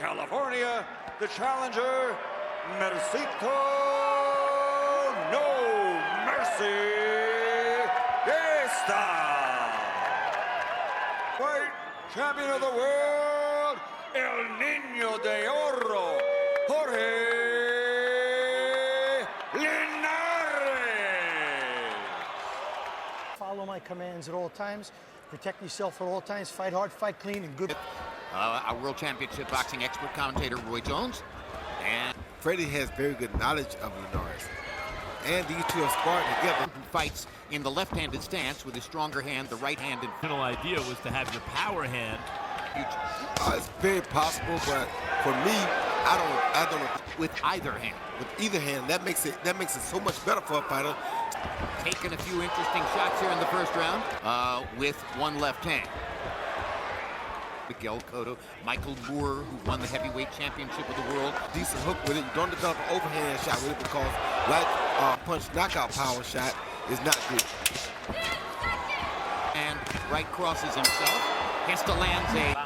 California, the challenger, Mercito No Mercy Gesta. White champion of the world, El Nino De Oro, Jorge Linares. Follow my commands at all times. Protect yourself at all times. Fight hard, fight clean, and good. Our World Championship boxing expert commentator, Roy Jones. And Freddie has very good knowledge of Linares. And these two have sparred together. who fights in the left-handed stance with his stronger hand, the right-handed. The original idea was to have your power hand. It's very possible, but for me, I don't. With either hand. With either hand, that makes it so much better for a fighter. Taking a few interesting shots here in the first round with one left hand. Miguel Cotto, Michael Moore, who won the heavyweight championship of the world. Decent hook with it. You don't develop an overhand shot with it because, like punch knockout power shot, is not good. And right crosses himself. Gesta lands a.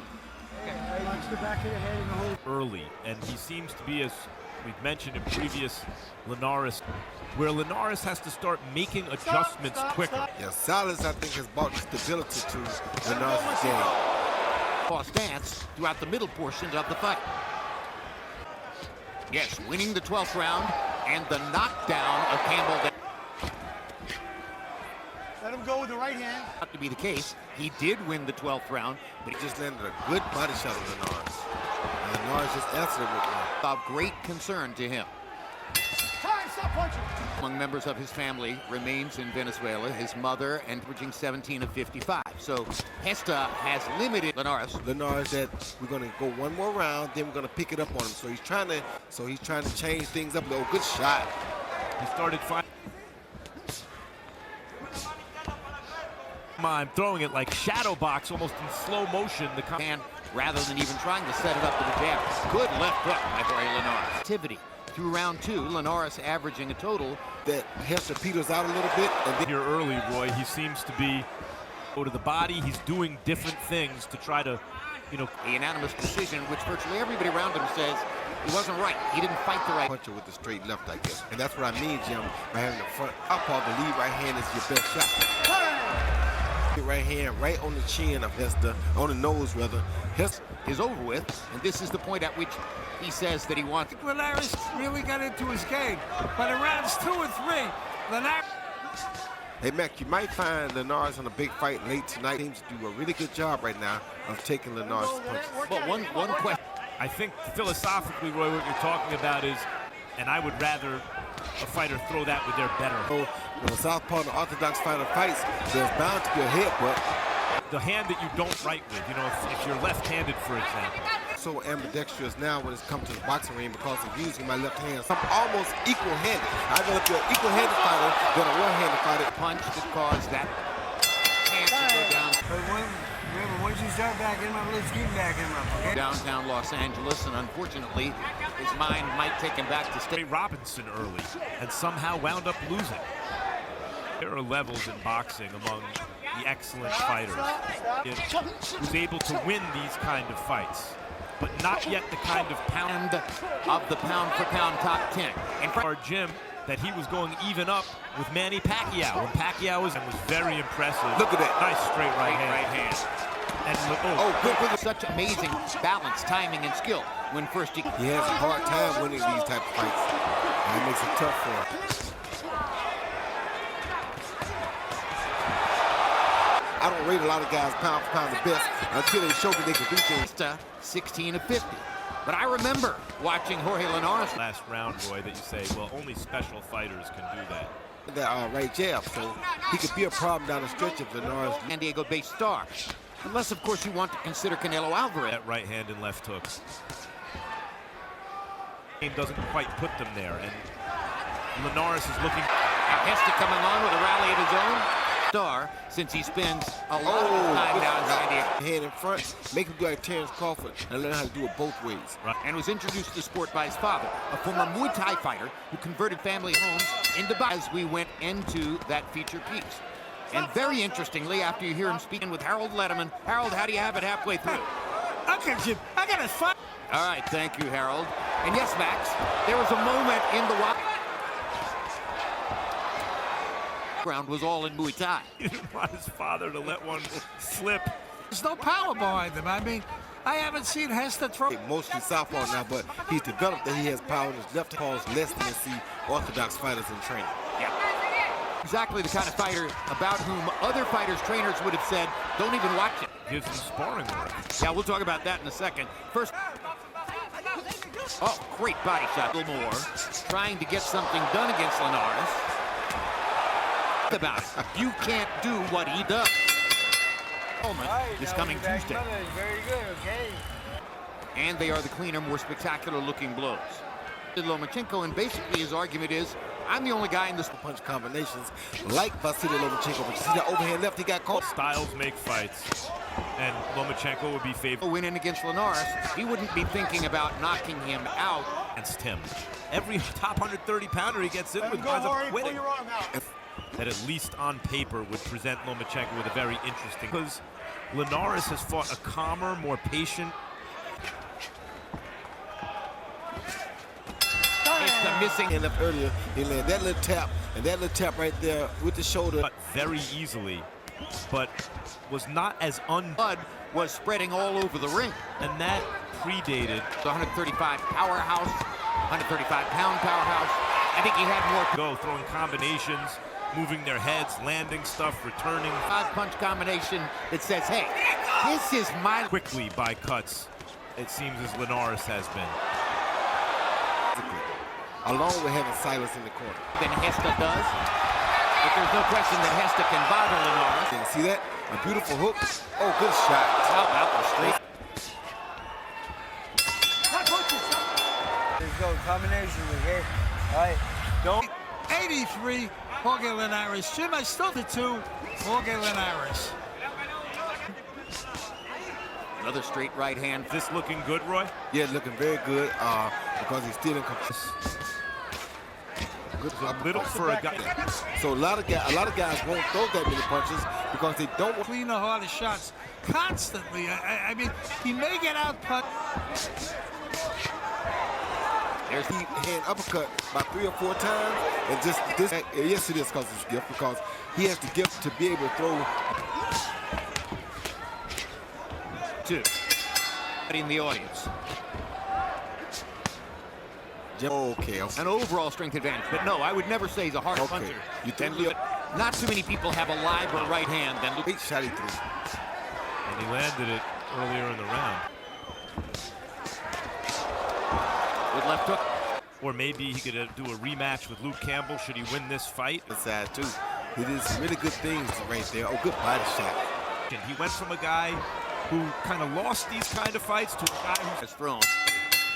Watch the back of the head and the whole. Early, and he seems to be, as we've mentioned in previous Linares, where Linares has to start making adjustments quicker. Yeah, Salas, I think, has brought stability to Linares' game. Stance throughout the middle portions of the fight. Yes, winning the 12th round and the knockdown of Campbell. Let him go with the right hand. Not to be the case, he did win the 12th round, but He just landed a good body shot on Linares. And Linares just answered it with one. of great concern to him. Time, stop punching. Among members of his family remains in Venezuela, his mother, and averaging 17 of 55. So Gesta has limited Linares. Linares that we're gonna go one more round, then we're gonna pick it up on him. So he's trying to change things up. Oh, good shot. He started fighting. I'm throwing it like shadow box, almost in slow motion. And rather than even trying to set it up with a jab, good left hook by Jorge Linares. Activity through round two, Linares averaging a total That Gesta peters out a little bit, and then Here early, Roy, he seems to be go to the body. He's doing different things to try to, a unanimous decision, which virtually everybody around him says he wasn't right. He didn't fight the right. puncher with the straight left, I guess. And that's what I mean, Jim, by having the front up on the lead right hand is your best shot. Right hand right on the chin of Gesta, on the nose rather. Gesta Is over with, and this is the point at which he says that he wants. Linares really got into his game, but in rounds 2 and 3, Linares. Hey, Mac, you might find Linares on a big fight late tonight. He seems to do a really good job right now of taking Linares' punches. But one question. I think philosophically, Roy, what you're talking about is, and I would rather a fighter throw that with their better. So, when the southpaw and the orthodox fighter fights, there's bound to be a headbutt. The hand that you don't write with, if you're left-handed, for example. So ambidextrous now when it's come to the boxing ring because of using my left hand. I'm almost equal-handed. I'd rather be an equal-handed fighter than a one-handed fighter. Punch that caused that hand to go down. But once you start backing him up, let's keep backing him up, okay? Downtown Los Angeles, and unfortunately, his mind might take him back to Ray Robinson early and somehow wound up losing. There are levels in boxing among the excellent fighters who's able to win these kind of fights, but not yet the kind of pound of the pound-for-pound top 10. in our gym that he was going even up with Manny Pacquiao. And Pacquiao was very impressive. Look at that. Nice straight right hand. And Good. Such amazing balance, timing, and skill when first he has a hard time winning these type of fights. And it makes it tough for him. I don't rate a lot of guys pound for pound the best until they show me they can do things. 16 of 50. But I remember watching Jorge Linares. last round, Roy, that you say, well, only special fighters can do that. That right jab, so he could be a problem down the stretch of Linares. San Diego-based star. Unless, of course, you want to consider Canelo Alvarez. That right hand and left hook. Game doesn't quite put them there, and Linares is looking. Now Gesta coming on with a rally of his own. Star, since he spends a lot of time down in San Diego. Hand in front, make him do like Terrence Crawford and learn how to do it both ways. Right. And was introduced to the sport by his father, a former Muay Thai fighter who converted family homes into boxing. As we went into that feature piece. And very interestingly, after you hear him speaking with Harold Letterman, Harold, how do you have it halfway through? Okay, Jim, I got a fight. All right, thank you, Harold. And yes, Max, there was a moment in the round was all in Muay Thai. He didn't want his father to let one slip. There's no power behind him. I mean, I haven't seen Gesta throw. Mostly southpaw now, but he's developed that he has power in his left paws less than you see orthodox fighters in training. Yeah. Exactly the kind of fighter about whom other fighters' trainers would have said, don't even watch it. Gives him sparring work. Yeah, we'll talk about that in a second. First, oh, great body shot. A little more. Trying to get something done against Linares. About it. You can't do what he does. This coming Tuesday. Very good, okay. And they are the cleaner, more spectacular looking blows. Lomachenko, and basically his argument is, I'm the only guy in this punch combinations like Vasily Lomachenko, but you see that overhand left he got caught. Styles make fights, and Lomachenko would be favored. Win in against Linares, he wouldn't be thinking about knocking him out Against him. Every top 130-pounder he gets in with winds up quitting. That at least on paper would present Lomachenko with a very interesting, because Linares has fought a calmer, more patient. It's the missing. And up earlier, he landed that little tap, and that little tap right there with the shoulder. But very easily, but was not as Blood was spreading all over the ring. and that predated. The 135 powerhouse, 135-pound powerhouse. I think he had more Go throwing combinations, moving their heads, landing stuff, returning. punch combination that says, hey, this is my... Quickly by cuts, it seems as Linares has been. Along with having silence in the corner. Than Gesta does. But there's no question that Gesta can bother Linares. And see that? A beautiful hook. Oh, good shot. How about the straight? Let's go, combination, okay? All right. Don't. 83, Jorge Linares. Jim, I still did 2, Jorge Linares. Another straight right hand. This looking good, Roy? Yeah, looking very good because he's still in control. A little for a guy. So a lot of guys won't throw that many punches because they don't want Clean the hardest shots constantly. I mean, he may get out put. There's the hand uppercut about 3 or 4 times, and just this. Yes, it is because it's a gift, because he has the gift to be able to throw. 2. In the audience. Okay. An overall strength advantage, but no, I would never say he's a hard puncher. You think not too many people have a live or right hand than Great shot he threw. And he landed it earlier in the round. with left hook. Or maybe he could do a rematch with Luke Campbell should he win this fight. Inside too. He did some really good things right there. Oh, good body shot. And he went from a guy who kind of lost these kind of fights to a guy who Has thrown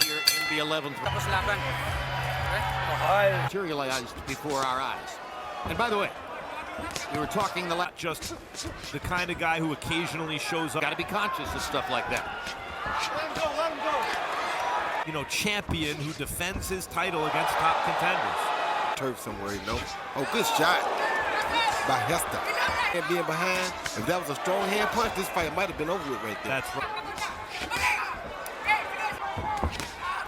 here in the 11th round. Materialized before our eyes. And by the way, we were talking not just the kind of guy who occasionally shows up. Got to be conscious of stuff like that. Let him go. You know, champion who defends his title against top contenders. Turf somewhere, you know. Oh, good shot by Gesta. And being behind, if that was a strong hand punch, this fight might have been over with right there. That's right.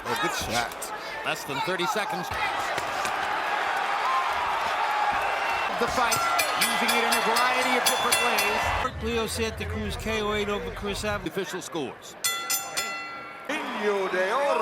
Oh, good shot. Less than 30 seconds. The fight, using it in a variety of different ways. Leo Santa Cruz KO8 over Chris Abbott. Official scores. Nino De Oro.